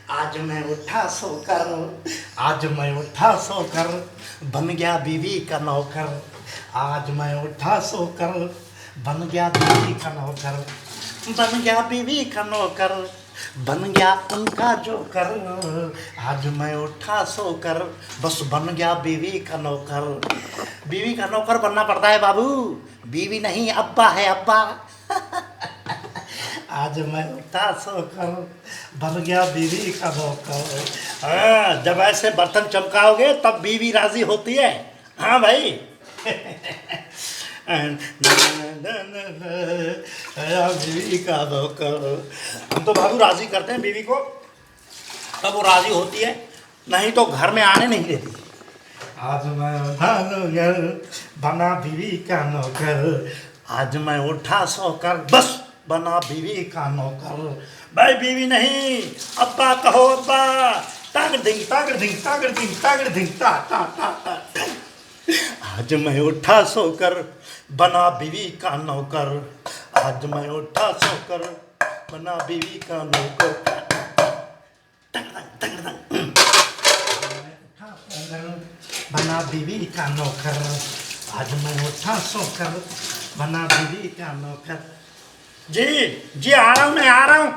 आज मैं उठा सोकर, आज मैं उठा सोकर, बन गया बीवी का नौकर। आज मैं उठा सोकर, बन गया बीवी का नौकर, बन गया बीवी का नौकर, बन गया उनका जोकर। आज मैं उठा सोकर, बस बन गया बीवी का नौकर। बीवी का नौकर बनना पड़ता है बाबू, बीवी नहीं अब्बा है अब्बा। आज मैं उठा सोकर, बन गया बीवी का नौकर। हाँ, जब ऐसे बर्तन चमकाओगे तब बीवी राजी होती है। हाँ भाई। बीवी का नौकर, हम तो बाबू राजी करते हैं बीवी को, तब वो राजी होती है, नहीं तो घर में आने नहीं देती। आज मैं बना बीवी का नौकर, आज मैं उठा सोकर, बस बना बीवी का नौकर। भाई बीवी नहीं अब्बा कहो अब्बा। तागड़ धिंग तागड़ धिंग तागड़ धिंग तागड़ धिंग ता ता ता ता। आज मैं उठा सोकर, बना बीवी का नौकर। आज मैं उठा सोकर, बना बीवी का नौकर। बना बीवी का नौकर। आज मैं उठा सोकर, बना बीवी का नौकर। जी जी आ रहा हूँ, मैं आ रहा हूँ।